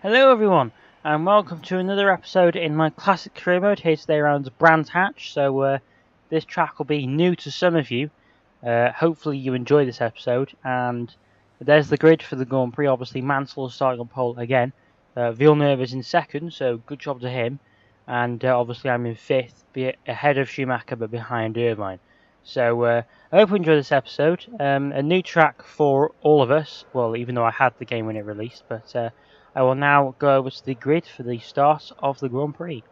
Hello everyone, and welcome to another episode in my classic career mode here today around Brands Hatch. So this track will be new to some of you. Hopefully you enjoy this episode, and there's the grid for the Grand Prix. Obviously Mansell is starting on pole again. Villeneuve is in second, so good job to him. And obviously I'm in fifth, ahead of Schumacher but behind Irvine. So I hope you enjoy this episode. A new track for all of us, well, even though I had the game when it released, but I will now go over to the grid for the start of the Grand Prix.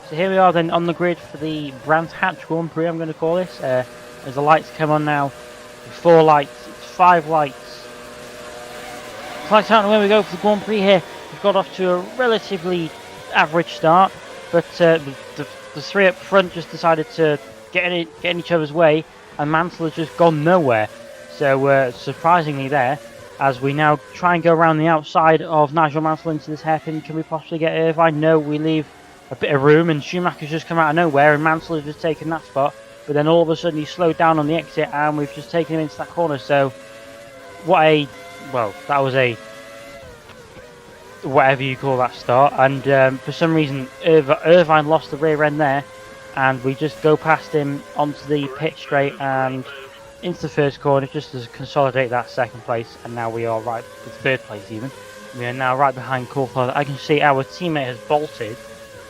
So here we are then on the grid for the Brands Hatch Grand Prix, I'm going to call this. As the lights come on now, 4 lights, it's 5 lights. Lights out and away we go for the Grand Prix here. We've got off to a relatively average start, but the 3 up front just decided to get in each other's way, and Mansell has just gone nowhere. So surprisingly there, as we now try and go around the outside of Nigel Mansell into this hairpin, can we possibly get Irvine? No, we leave a bit of room, and Schumacher's just come out of nowhere, and Mansell has just taken that spot. But then all of a sudden he slowed down on the exit, and we've just taken him into that corner. So that was a whatever you call that start, and for some reason Irvine lost the rear end there, and we just go past him onto the pit straight and into the first corner just to consolidate that second place, and now we are right with third place even. We are now right behind Coulthard. I can see our teammate has bolted,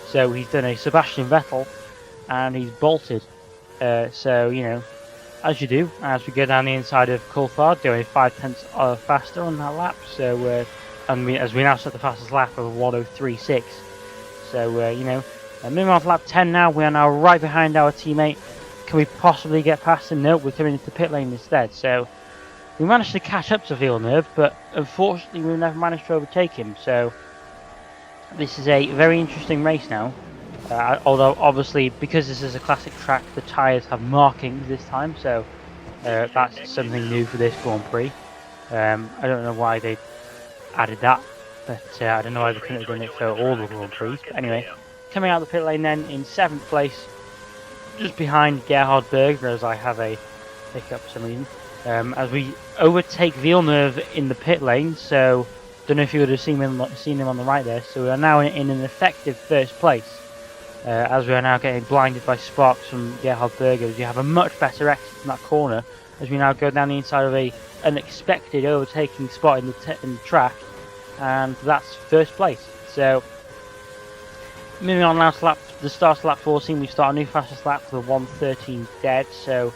so he's done a Sebastian Vettel and he's bolted. So, you know, as you do, as we go down the inside of Coulthard, doing 5/10 faster on that lap. So, as we now set the fastest lap of 1:03.6. So, you know, moving on to lap 10 now, we are now right behind our teammate. Can we possibly get past him? No, we're coming into the pit lane instead. So, we managed to catch up to Villeneuve, but unfortunately we never managed to overtake him. So, this is a very interesting race now. Although obviously because this is a classic track, the tyres have markings this time, so that's something new for this Grand Prix. I don't know why they added that, but I don't know why they couldn't have done it for all the Grand Prix. But anyway, coming out of the pit lane then in 7th place, just behind Gerhard Berger, as I have a hiccup for some reason, as we overtake Villeneuve in the pit lane. So don't know if you would have seen him on the right there. So we are now in an effective first place. As we are now getting blinded by sparks from Gerhard Berger, as you have a much better exit from that corner, as we now go down the inside of a unexpected overtaking spot in the track, and that's first place. So moving on now to the start of lap 14, we start a new fastest lap for the 1:13 dead. So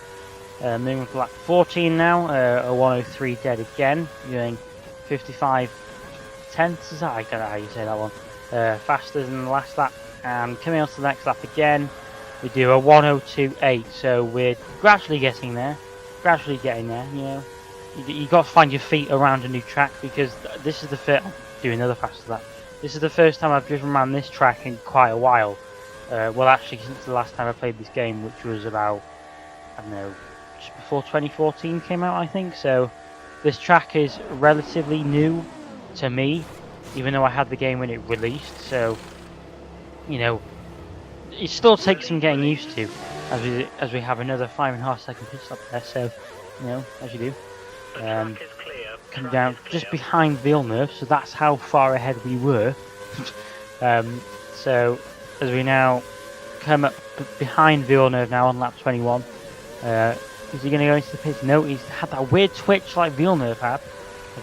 moving on to lap 14 now, a 1:03 dead again, doing 55 tenths. Is that? I don't know how you say that one. Faster than the last lap. And coming on to the next lap again, we do a 1:02.8. So we're gradually getting there. You know, you got to find your feet around a new track, because this is the first. Do another fastest lap. This is the first time I've driven around this track in quite a while. Well, actually, since the last time I played this game, which was about, I don't know, just before 2014 came out, I think. So this track is relatively new to me, even though I had the game when it released. So, you know, it still takes some getting used to, as we have another 5.5 second pit stop there. So, you know, as you do, come down just behind Villeneuve. So that's how far ahead we were. So as we now come up behind Villeneuve now on lap 21, is he going to go into the pits? No, he's had that weird twitch like Villeneuve had.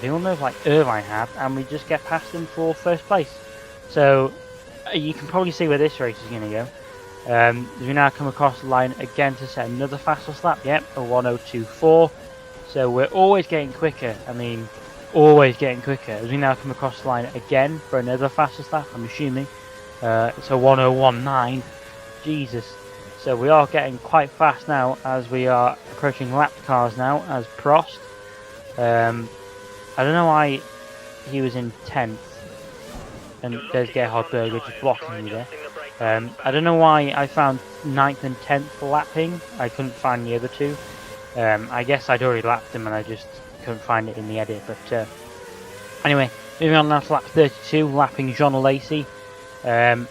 Villeneuve like Irvine had, and we just get past him for first place. So you can probably see where this race is going to go. As we now come across the line again to set another fastest lap. Yep, a 1:02.4. So we're always getting quicker. I mean, always getting quicker. As we now come across the line again for another fastest lap, I'm assuming. It's a 1:01.9. Jesus. So we are getting quite fast now, as we are approaching lap cars now as Prost. I don't know why he was in 10th. And there's Gerhard Berger just blocking me there. I don't know why I found 9th and 10th lapping. I couldn't find the other two. I guess I'd already lapped them and I just couldn't find it in the edit. But anyway, Moving on now to lap 32, lapping John Lacey. Bit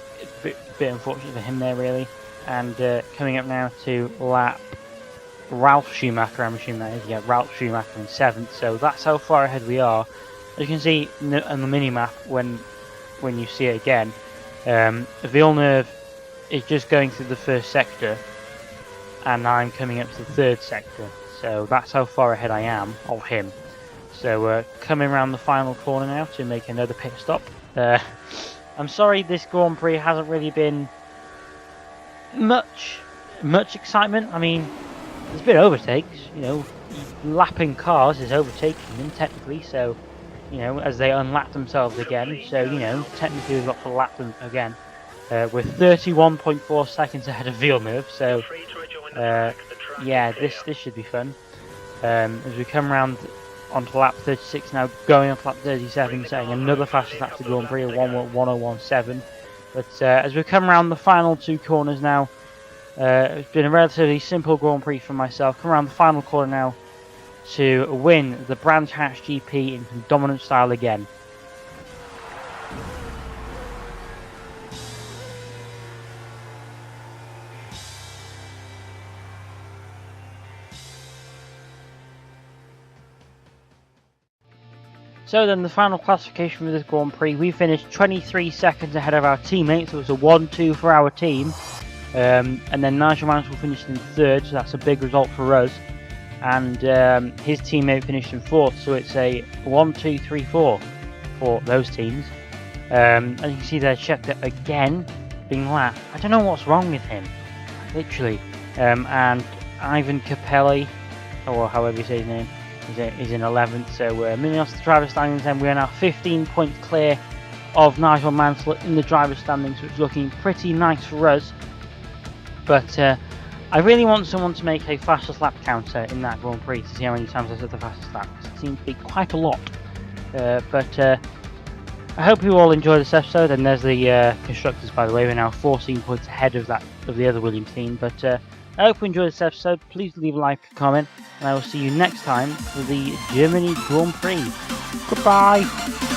unfortunate for him there, really. And coming up now to lap Ralph Schumacher, I'm assuming that is. Yeah, Ralph Schumacher in 7th. So that's how far ahead we are. As you can see on the mini-map, when you see it again, Villeneuve is just going through the first sector, and I'm coming up to the 3rd sector. So that's how far ahead I am of him. So coming around the final corner now to make another pit stop. I'm sorry this Grand Prix hasn't really been much excitement. I mean, there's been overtakes, you know, lapping cars is overtaking them technically, so, you know, as they unlap themselves again, so, you know, technically we've got to lap them again. We're 31.4 seconds ahead of Villeneuve, so, yeah, this should be fun. As we come around onto lap 36 now, going on to lap 37, setting another fastest lap to Grand Prix, 1:10.17. But as we come around the final 2 corners now, it's been a relatively simple Grand Prix for myself. Come around the final corner now to win the Brands Hatch GP in dominant style again. So then the final classification for this Grand Prix, we finished 23 seconds ahead of our teammates. So it was a 1-2 for our team. And then Nigel Mansell finished in 3rd, so that's a big result for us. And his teammate finished in 4th, so it's a 1-2-3-4 for those teams. As you can see there, Scheckter again being lapped. I don't know what's wrong with him, literally. And Ivan Capelli, or however you say his name, is in 11th. So moving on to the driver's standings, then we are now 15 points clear of Nigel Mansell in the driver's standings, which is looking pretty nice for us. But I really want someone to make a fastest lap counter in that Grand Prix to see how many times I said the fastest lap, because it seems to be quite a lot. But I hope you all enjoyed this episode, and there's the constructors, by the way. We're now 14 points ahead of the other Williams team. But I hope you enjoyed this episode. Please leave a like, a comment, and I will see you next time for the Germany Grand Prix. Goodbye!